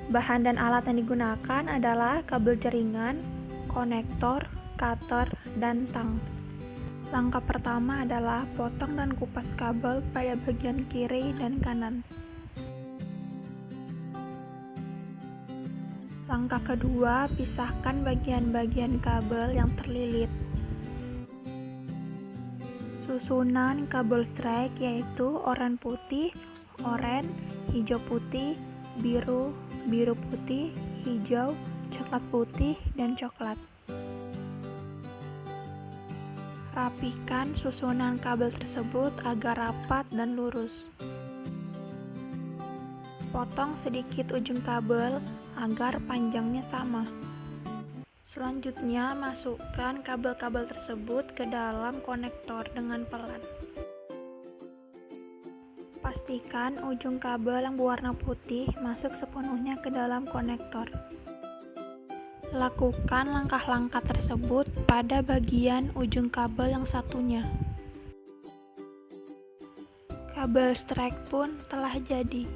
Bahan dan alat yang digunakan adalah kabel jaringan, konektor, cutter, dan tang. Langkah pertama adalah potong dan kupas kabel pada bagian kiri dan kanan. Langkah kedua, pisahkan bagian-bagian kabel yang terlilit. Susunan kabel strike yaitu oranye putih, oranye, hijau putih, biru, biru putih, hijau, coklat putih, dan coklat. Rapikan susunan kabel tersebut agar rapat dan lurus. Potong sedikit ujung kabel agar panjangnya sama. Selanjutnya, masukkan kabel-kabel tersebut ke dalam konektor dengan pelan. Pastikan ujung kabel yang berwarna putih masuk sepenuhnya ke dalam konektor. Lakukan langkah-langkah tersebut pada bagian ujung kabel yang satunya. Kabel strike pun telah jadi.